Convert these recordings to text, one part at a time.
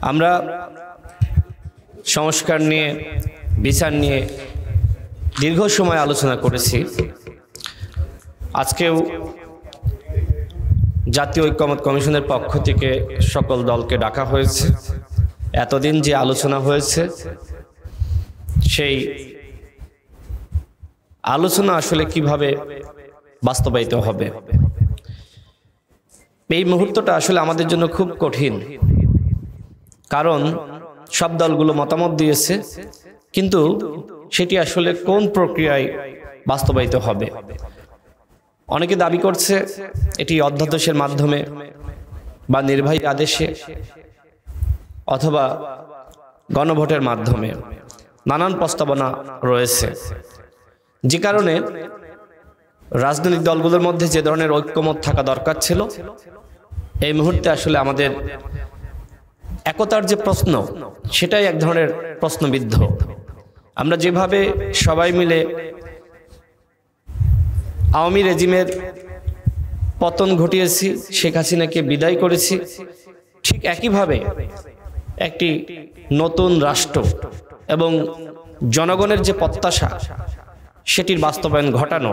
আমরা সংস্কার নিয়ে বিচার নিয়ে দীর্ঘ সময় আলোচনা করেছি। আজকেও জাতীয় ঐক্যমত্য কমিশনের পক্ষ থেকে সকল দলকে ডাকা হয়েছে। এতদিন যে আলোচনা হয়েছে সেই আলোচনা আসলে কিভাবে বাস্তবায়িত হবে, এই মুহূর্তটা আসলে আমাদের জন্য খুব কঠিন। কারণ সব দলগুলো মতামত দিয়েছে, কিন্তু সেটি আসলে কোন প্রক্রিয়ায় বাস্তবায়িত হবে। অনেকে দাবি করছে এটি অধ্যাদেশের মাধ্যমে বা নির্বাহী আদেশে অথবা গণভোটের মাধ্যমে। নানান প্রস্তাবনা রয়েছে, যে কারণে রাজনৈতিক দলগুলোর মধ্যে যে ধরনের ঐক্যমত থাকা দরকার ছিল, এই মুহূর্তে আসলে আমাদের একতার যে প্রশ্ন, সেটাই এক ধরনের প্রশ্নবিদ্ধ। আমরা যেভাবে সবাই মিলে আওয়ামী রেজিমের পতন ঘটিয়েছি, শেখ হাসিনাকে বিদায় করেছি, ঠিক একইভাবে একটি নতুন রাষ্ট্র এবং জনগণের যে প্রত্যাশা সেটির বাস্তবায়ন ঘটানো,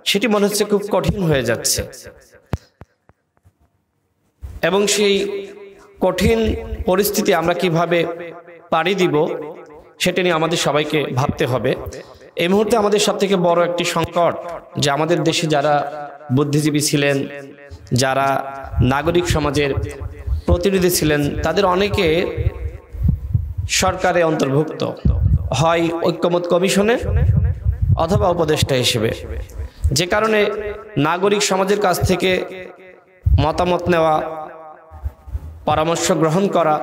সেটি মনে হচ্ছে খুব কঠিন হয়ে যাচ্ছে। এবং সেই কঠিন পরিস্থিতি আমরা কিভাবে পাড়ি দিব, সেটা নিয়ে আমাদের সবাইকে ভাবতে হবে। এই মুহূর্তে আমাদের সবথেকে বড় একটি সংকট যে আমাদের দেশে যারা বুদ্ধিজীবী ছিলেন, যারা নাগরিক সমাজের প্রতিনিধি ছিলেন, তাদের অনেকে সরকারে অন্তর্ভুক্ত, হয় ঐক্যমত্য কমিশনে অথবা উপদেষ্টা হিসেবে। যে কারণে নাগরিক সমাজের কাছ থেকে মতামত নেওয়া, পরামর্শ গ্রহণ করা,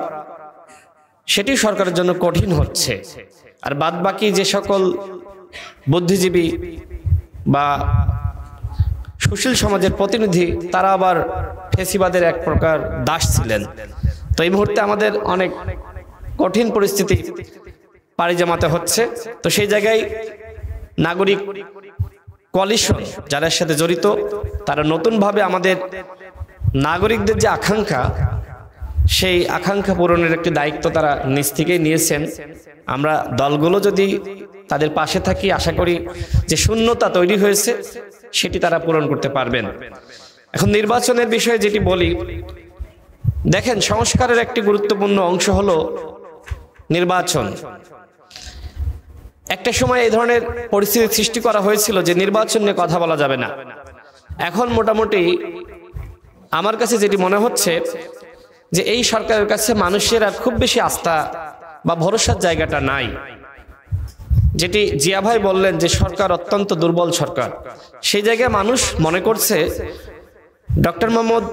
সেটি সরকারের জন্য কঠিন হচ্ছে। আর বাদবাকি যে সকল বুদ্ধিজীবী বা সুশীল সমাজের প্রতিনিধি, তারা আবার ফেসিবাদের এক প্রকার দাস ছিলেন। তো এই মুহূর্তে আমাদের অনেক কঠিন পরিস্থিতি পাড়ি জমাতে হচ্ছে। তো সেই জায়গায় নাগরিক কোয়ালিশন যারা এর সাথে জড়িত, তারা নতুনভাবে আমাদের নাগরিকদের যে আকাঙ্ক্ষা, সেই আকাঙ্ক্ষা পূরণের একটি দায়িত্ব তারা নিজ থেকেই নিয়েছেন। আমরা দলগুলো যদি তাদের পাশে থাকি, আশা করি যে শূন্যতা তৈরি হয়েছে সেটি তারা পূরণ করতে পারবেন। এখন নির্বাচনের বিষয়ে যেটি বলি, দেখেন সংস্কারের একটি গুরুত্বপূর্ণ অংশ হলো নির্বাচন। একটা সময় এই ধরনের পরিস্থিতি সৃষ্টি করা হয়েছিল যে নির্বাচন নিয়ে কথা বলা যাবে না। এখন মোটামুটি আমার কাছে যেটি মনে হচ্ছে যে এই সরকারের কাছে মানুষের আর খুব বেশি আস্থা বা ভরসার জায়গাটা নাই। যেটি জিয়া ভাই বললেন যে সরকার অত্যন্ত দুর্বল সরকার, সেই জায়গায় মানুষ মনে করছে ডক্টর মোহাম্মদ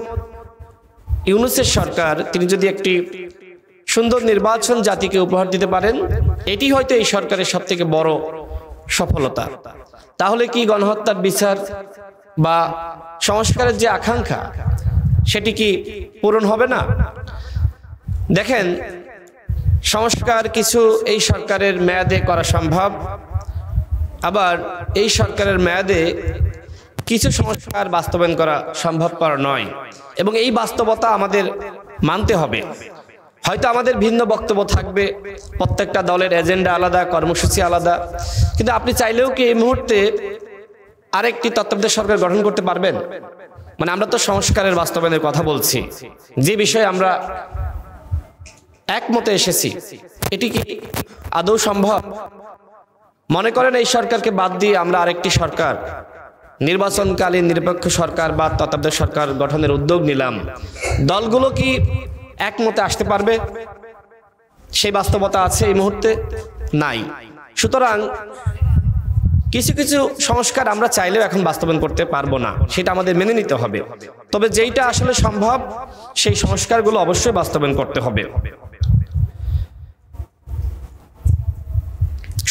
ইউনূসের সরকার, তিনি যদি একটি সুন্দর নির্বাচন জাতিকে উপহার দিতে পারেন, এটি হয়তো এই সরকারের সবথেকে বড় সফলতা। তাহলে কি গণহত্যার বিচার বা সংস্কারের যে আকাঙ্ক্ষা, সেটি কি পূরণ হবে না? দেখেন, সংস্কার কিছু এই সরকারের মেয়াদে করা সম্ভব, আবার এই সরকারের মেয়াদে কিছু সংস্কার বাস্তবায়ন করা সম্ভবপর নয়। এবং এই বাস্তবতা আমাদের মানতে হবে। হয়তো আমাদের ভিন্ন বক্তব্য থাকবে, প্রত্যেকটা দলের এজেন্ডা আলাদা, কর্মসূচি আলাদা, কিন্তু আপনি চাইলেও কি এই মুহূর্তে আরেকটি তত্ত্বাবধায়ক সরকার গঠন করতে পারবেন? মানে আমরা তো সংস্কারের বাস্তবায়নের কথা বলছি, যে বিষয়ে আমরা একমতে এসেছি, এটি কি আদৌ সম্ভব? মনে করেন এই সরকারকে বাদ দিয়ে আমরা আরেকটি সরকার, নির্বাচনকালীন নিরপেক্ষ সরকার বা তত্ত্বাবধায়ক সরকার গঠনের উদ্যোগ নিলাম, দলগুলো কি একমতে আসতে পারবে? সেই বাস্তবতা আছে এই মুহূর্তে নাই। সুতরাং কিছু কিছু সংস্কার আমরা চাইলেও এখন বাস্তবায়ন করতে পারবো না, সেটা আমাদের মেনে নিতে হবে। তবে যেইটা আসলে সম্ভব, সেই সংস্কারগুলো অবশ্যই বাস্তবায়ন করতে হবে।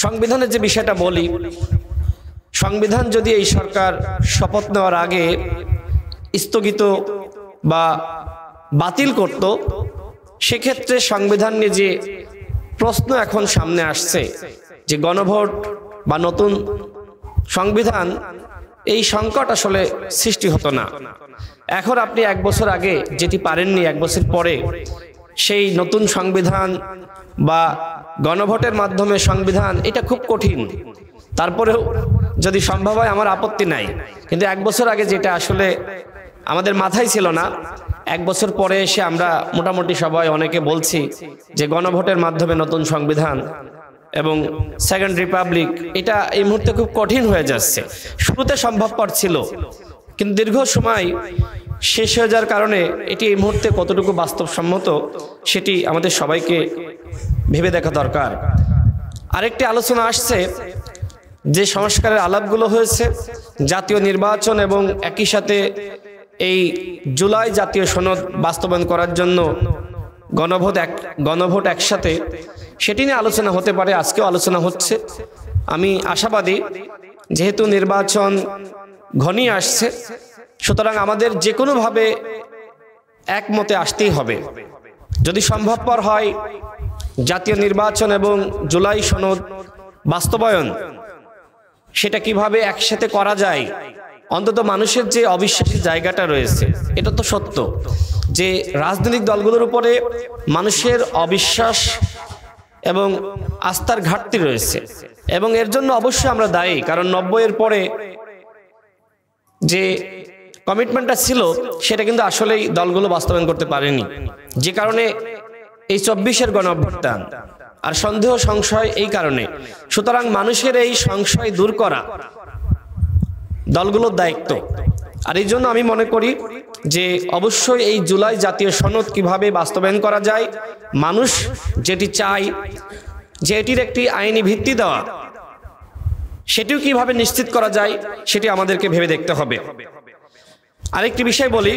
সংবিধানের যে বিষয়টা বলি, সংবিধান যদি এই সরকার শপথ নেওয়ার আগে স্থগিত বা বাতিল করত, সেক্ষেত্রে সংবিধান নিয়ে যে প্রশ্ন এখন সামনে আসছে যে গণভোট বা নতুন সংবিধান, এই সংকট আসলে সৃষ্টি হতো না। এখন আপনি এক বছর আগে যেটি পারেননি, এক বছর পরে সেই নতুন সংবিধান বা গণভোটের মাধ্যমে সংবিধান, এটা খুব কঠিন। তারপরেও যদি সম্ভব হয় আমার আপত্তি নাই, কিন্তু 1 বছর আগে যেটা আসলে আমাদের মাথায় ছিল না, 1 বছর পরে এসে আমরা মোটামুটি সবাই অনেকে বলছি যে গণভোটের মাধ্যমে নতুন সংবিধান এবং সেকেন্ড রিপাবলিক, এটা এই মুহূর্তে খুব কঠিন হয়ে যাচ্ছে। শুরুতে সম্ভবপর ছিল, কিন্তু দীর্ঘ সময় শেষ হয়ে যাওয়ার কারণে এটি এই মুহূর্তে কতটুকু বাস্তবসম্মত সেটি আমাদের সবাইকে ভেবে দেখা দরকার। আরেকটি আলোচনা আসছে যে সংস্কারের আলাপগুলো হয়েছে, জাতীয় নির্বাচন এবং একই সাথে এই জুলাই জাতীয় সনদ বাস্তবায়ন করার জন্য গণভোট একসাথে, সেটি নিয়ে আলোচনা হতে পারে। আজকেও আলোচনা হচ্ছে। আমি আশাবাদী, যেহেতু নির্বাচন ঘনিয়ে আসছে, সুতরাং আমাদের যে কোনোভাবে একমতে আসতেই হবে। যদি সম্ভবপর হয় জাতীয় নির্বাচন এবং জুলাই সনদ বাস্তবায়ন, সেটা কিভাবে একসাথে করা যায়, অন্তত মানুষের যে অবিশ্বাসী জায়গাটা রয়েছে, এটা তো সত্য যে রাজনৈতিক দলগুলোর উপরে মানুষের অবিশ্বাস এবং আস্থার ঘাটতি রয়েছে, এবং এর জন্য অবশ্যই আমরা দায়ী। কারণ 90-এর পরে যে কমিটমেন্টটা ছিল সেটা কিন্তু আসলেই দলগুলো বাস্তবায়ন করতে পারেনি, যে কারণে এই 24-এর গণঅভ্যুত্থান আর সন্দেহ সংশয় এই কারণে। সুতরাং মানুষের এই সংশয় দূর করা দলগুলোর দায়িত্ব। আর এই জন্য আমি মনে করি যে অবশ্যই এই জুলাই জাতীয় সনদ কিভাবে বাস্তবায়ন করা যায়, মানুষ যেটি চায় যে এটির একটি আইনি ভিত্তি দেওয়া, সেটিও কিভাবে নিশ্চিত করা যায় সেটি আমাদেরকে ভেবে দেখতে হবে। আরেকটি বিষয় বলি,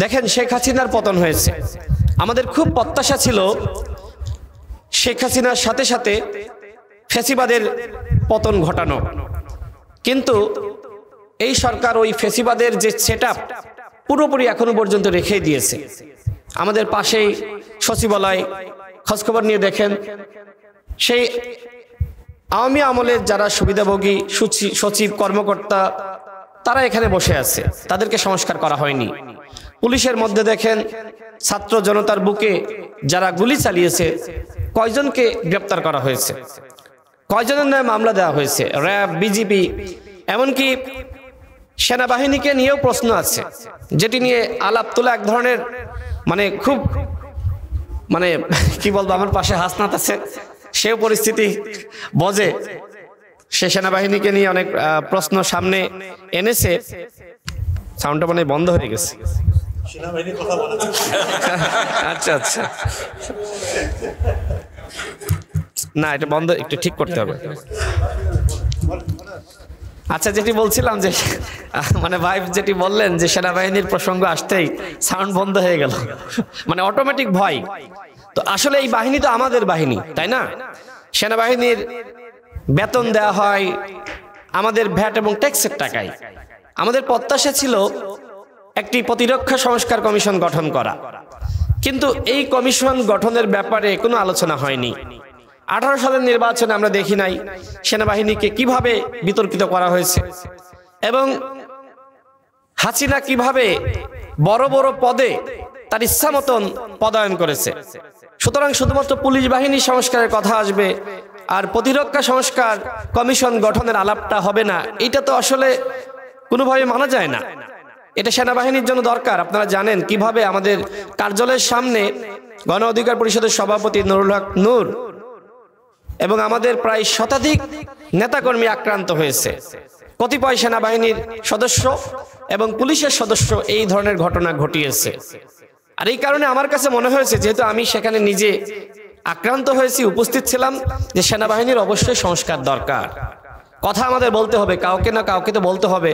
দেখেন শেখ হাসিনার পতন হয়েছে, আমাদের খুব প্রত্যাশা ছিল শেখ হাসিনার সাথে সাথে ফ্যাসিবাদের পতন ঘটানো, কিন্তু এই সরকার ওই ফ্যাসিবাদের যে সেটআপ পুরোপুরি এখনো পর্যন্ত রেখে দিয়েছে। আমাদের পাশেই সচিবালয়, খোঁজখবর নিয়ে দেখেন, সেই আওয়ামী আমলের যারা সুবিধাভোগী সচিব কর্মকর্তা তারা এখানে বসে আছে, তাদেরকে সংস্কার করা হয়নি। পুলিশের মধ্যে দেখেন ছাত্র জনতার বুকে যারা গুলি চালিয়েছে, কয়জনকে গ্রেপ্তার করা হয়েছে, কয়জনের নামে মামলা দেওয়া হয়েছে, র্যাব, বিজিবি, এমনকি সেনাবাহিনীকে নিয়েও প্রশ্ন আছে, যেটি নিয়ে আলাপ তোলা এক ধরনের খুব কি বলবো, আমার পাশে হাসনাত আছে, সেও পরিস্থিতি বোঝে, সে সেনাবাহিনীকে নিয়ে অনেক প্রশ্ন সামনে এনেছে। সাউন্ডটা বন্ধ হয়ে গেছে। আচ্ছা আচ্ছা, না এটা বন্ধ, একটু ঠিক করতে হবে। আচ্ছা, যেটি বলছিলাম যে ভাই যেটি বললেন যে সেনাবাহিনীর প্রসঙ্গ আসতেই সাউন্ড বন্ধ হয়ে গেল, অটোমেটিক ভয়। তো আসলে এই বাহিনী তো আমাদের বাহিনী, তাই না? সেনাবাহিনীর বেতন দেওয়া হয় আমাদের ভ্যাট এবং ট্যাক্সের টাকায়। আমাদের প্রত্যাশা ছিল একটি প্রতিরক্ষা সংস্কার কমিশন গঠন করা, কিন্তু এই কমিশন গঠনের ব্যাপারে কোনো আলোচনা হয়নি। 18 সালের নির্বাচনে আমরা দেখি নাই সেনাবাহিনীকে কিভাবে বিতর্কিত করা হয়েছে, এবং হাসিনা কিভাবে বড় বড় পদে তার ইচ্ছা মতন পদায়ন করেছে। সুতরাং শুধুমাত্র পুলিশ বাহিনী সংস্কারের কথা আসবে আর প্রতিরক্ষা সংস্কার কমিশন গঠনের আলাপটা হবে না, এটা তো আসলে কোনোভাবে মানা যায় না। এটা সেনাবাহিনীর জন্য দরকার। আপনারা জানেন কিভাবে আমাদের কার্যালয়ের সামনে গণ অধিকার পরিষদের সভাপতি নুরুল হক নূর এবং আমাদের প্রায় শতাধিক নেতাকর্মী আক্রান্ত হয়েছে। কতিপয় সেনাবাহিনীর সদস্য এবং পুলিশের সদস্য এই ধরনের ঘটনা ঘটিয়েছে। আর এই কারণে আমার কাছে মনে হয়েছে, যেহেতু আমি সেখানে নিজে আক্রান্ত হয়েছি, উপস্থিত ছিলাম, যে সেনাবাহিনীর অবশ্যই সংস্কার দরকার। কথা আমাদের বলতে হবে, কাউকে না কাউকে তো বলতে হবে।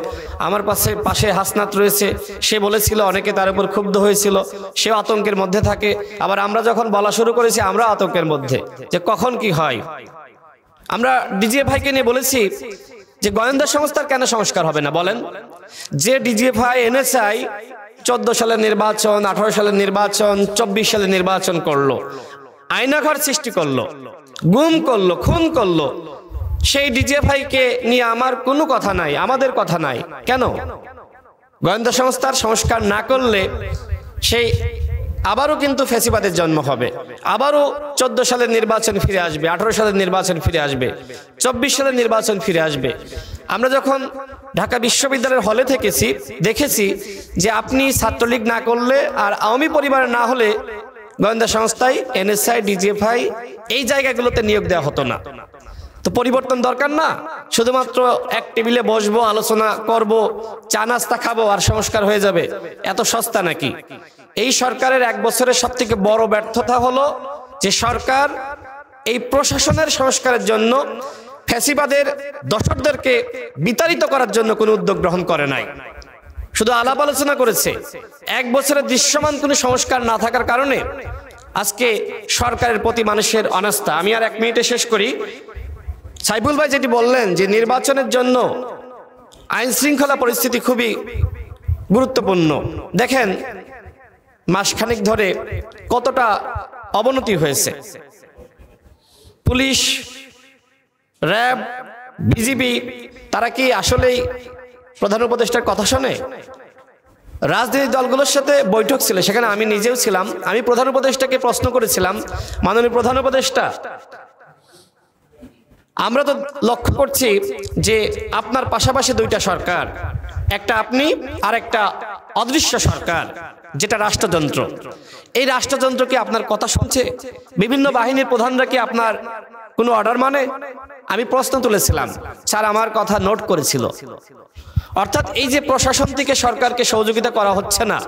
আমার পাশে হাসনাত রয়েছে, সে বলেছিল, অনেকে তার উপর ক্ষুব্ধ হয়েছিল, সেও আতঙ্কের মধ্যে থাকে। আবার আমরা যখন বলা শুরু করেছি, আমরা আতঙ্কের মধ্যে যে কখন কি হয়। আমরা ডিজিএফআইকে নিয়ে বলেছি যে গোয়েন্দা সংস্থার কেন সংস্কার হবে না বলেন? যে ডিজিএফআই, এনএসআই 14 সালের নির্বাচন, 18 সালের নির্বাচন, 24 সালের নির্বাচন করলো, আয়নাঘর সৃষ্টি করলো, গুম করলো, খুন করলো, সেই ডিজিএফআই কে নিয়ে আমার কোনো কথা নাই, আমাদের কথা নাই। কেন? গোয়েন্দা সংস্থার সংস্কার না করলে সেই আবারও কিন্তু ফ্যাসিবাদের জন্ম হবে, আবারও 14 সালের নির্বাচন ফিরে আসবে, 18 সালের নির্বাচন ফিরে আসবে, 24 সালের নির্বাচন ফিরে আসবে। আমরা যখন ঢাকা বিশ্ববিদ্যালয়ের হলে থেকেছি, দেখেছি যে আপনি ছাত্রলীগ না করলে আর আওয়ামী পরিবারের না হলে গোয়েন্দা সংস্থায় এনএসআই, ডিজিএফআই এই জায়গাগুলোতে নিয়োগ দেওয়া হতো না। তো পরিবর্তন দরকার না? শুধুমাত্র এক টেবিলে বসবো, আলোচনা করব, চা নাস্তা খাবো আর সংস্কার হয়ে যাবে? এত সস্তা নাকি? এই সরকারের 1 বছরের সবথেকে বড় ব্যর্থতা হলো যে সরকার এই প্রশাসনের সংস্কারের জন্য ফ্যাসিবাদের দশকদেরকে বিতাড়িত করার জন্য কোনো উদ্যোগ গ্রহণ করে নাই, শুধু আলাপ আলোচনা করেছে। 1 বছরের দৃশ্যমান কোনো সংস্কার না থাকার কারণে আজকে সরকারের প্রতি মানুষের অনাস্থা। আমি আর 1 মিনিটে শেষ করি। সাইফুল ভাই যেটি বললেন যে নির্বাচনের জন্য আইন শৃঙ্খলা পরিস্থিতি খুবই গুরুত্বপূর্ণ। দেখেন মাসখানেক ধরে কতটা অবনতি হয়েছে। পুলিশ, র্যাব, বিজিবি তারা কি আসলেই প্রধান উপদেষ্টার কথা শোনে? রাজনৈতিক দলগুলোর সাথে বৈঠক ছিল, সেখানে আমি নিজেও ছিলাম। আমি প্রধান উপদেষ্টাকে প্রশ্ন করেছিলাম, মাননীয় প্রধান উপদেষ্টা, আমরা তো লক্ষ্য করছি যে আপনার পাশাপাশি 2টা সরকার, একটা আপনি আর একটা অদৃশ্য সরকার যেটা রাষ্ট্রযন্ত্র। এই রাষ্ট্রযন্ত্র কি আপনার কথা শুনছে? বিভিন্ন বাহিনীর প্রধানরা কি আপনার কোনো অর্ডার মানে? আমি প্রশ্ন তুলেছিলাম, স্যার আমার কথা নোট করেছিল। অর্থাৎ এই যে প্রশাসন থেকে সরকারকে সহযোগিতা করা হচ্ছে না,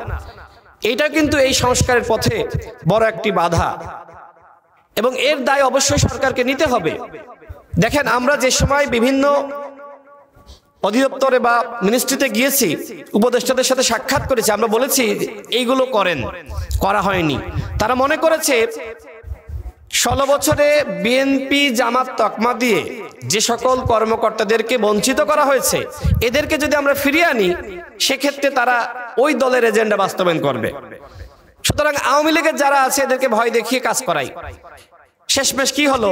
এটা কিন্তু এই সংস্কারের পথে বড় একটি বাধা এবং এর দায় অবশ্যই সরকারকে নিতে হবে। দেখেন আমরা যে সময় বিভিন্ন অধিদপ্তরে বা মিনিস্ট্রিতে গিয়েছি, উপদেষ্টাদের সাথে সাক্ষাৎ করেছি, আমরা বলেছি এইগুলো করেন, করা হয়নি। তারা মনে করেছে 16 বছরে বিএনপি জামাত তকমা দিয়ে যে সকল কর্মকর্তাদেরকে বঞ্চিত করা হয়েছে, এদেরকে যদি আমরা ফিরিয়ে আনি সেক্ষেত্রে তারা ওই দলের এজেন্ডা বাস্তবায়ন করবে। সুতরাং আওয়ামী লীগের যারা আছে এদেরকে ভয় দেখিয়ে কাজ করাই। শেষমেশ কি হলো?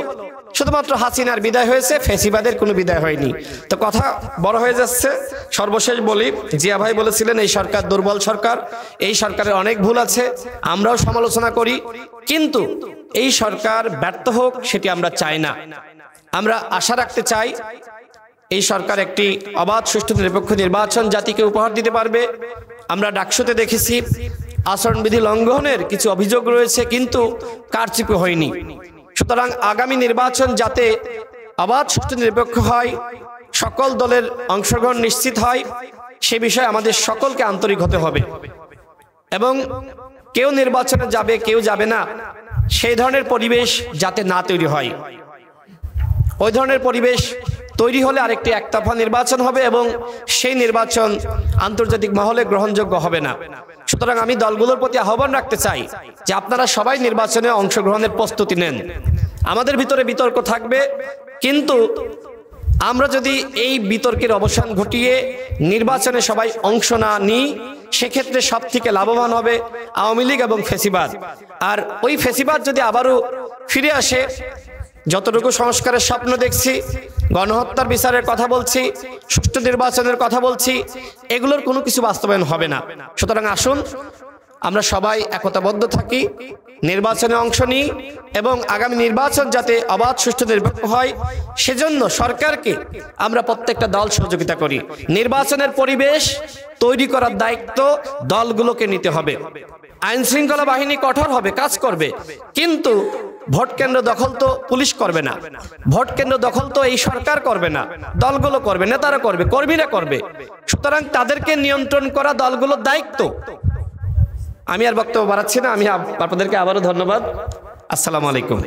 শুধুমাত্র হাসিনার বিদায় হয়েছে, ফ্যাসিবাদের কোনো বিদায় হয়নি। তো কথা বড় হয়ে যাচ্ছে। সর্বশেষ বলি, জিয়া ভাই বলেছিলেন এই সরকার দুর্বল সরকার, এই সরকারের অনেক ভুল আছে, আমরাও সমালোচনা করি, কিন্তু এই সরকার ব্যর্থ হোক সেটি আমরা চাই না। আমরা আশা রাখতে চাই এই সরকার একটি অবাধ, সুষ্ঠু, নিরপেক্ষ নির্বাচন জাতিকে উপহার দিতে পারবে। আমরা ডাকসুতে দেখেছি আচরণবিধি লঙ্ঘনের কিছু অভিযোগ রয়েছে, কিন্তু কারচুপি হয়নি। সুতরাং আগামী নির্বাচন যাতে অবাধ, সুষ্ঠু, নিরপেক্ষ হয়, সকল দলের অংশগ্রহণ নিশ্চিত হয়, সে বিষয়ে আমাদের সকলকে আন্তরিক হতে হবে এবং কেউ নির্বাচনে যাবে কেউ যাবে না সেই ধরনের পরিবেশ যাতে না তৈরি হয়। ওই ধরনের পরিবেশ তৈরি হলে আরেকটি একতরফা নির্বাচন হবে এবং সেই নির্বাচন আন্তর্জাতিক মহলে গ্রহণযোগ্য হবে না। সুতরাং আমি দলগুলোর প্রতি আহ্বান রাখতে চাই যে আপনারা সবাই নির্বাচনে অংশগ্রহণের প্রস্তুতি নেন। আমাদের ভিতরে বিতর্ক থাকবে, কিন্তু আমরা যদি এই বিতর্কের অবসান ঘটিয়ে নির্বাচনে সবাই অংশ না নিই, সেক্ষেত্রে সব থেকে লাভবান হবে আওয়ামী লীগ এবং ফ্যাসিবাদ। আর ওই ফ্যাসিবাদ যদি আবারও ফিরে আসে, যতটুকু সংস্কারের স্বপ্ন দেখছি, গণহত্যার বিচারের কথা বলছি, সুষ্ঠু নির্বাচনের কথা বলছি, এগুলোর কোনো কিছু বাস্তবায়ন হবে না। সুতরাং আসুন আমরা সবাই একতাবদ্ধ থাকি, নির্বাচনে অংশ নিই এবং আগামী নির্বাচন যাতে অবাধ, সুষ্ঠু, নিরপেক্ষ হয় সেজন্য সরকারকে আমরা প্রত্যেকটা দল সহযোগিতা করি। নির্বাচনের পরিবেশ তৈরি করার দায়িত্ব দলগুলোকে নিতে হবে। আইন শৃঙ্খলা বাহিনী কঠোর হবে, কাজ করবে, কিন্তু ভোট কেন্দ্র দখল তো পুলিশ করবে না, ভোট কেন্দ্র দখল তো এই সরকার করবে না, দলগুলো করবে, নেতারা করবে, কর্মীরা করবে। সুতরাং তাদেরকে নিয়ন্ত্রণ করা দলগুলোর দায়িত্ব। আমি আর বক্তব্য বাড়াচ্ছি না, আমি আপনাদেরকে আবারও ধন্যবাদ। আসসালামু আলাইকুম।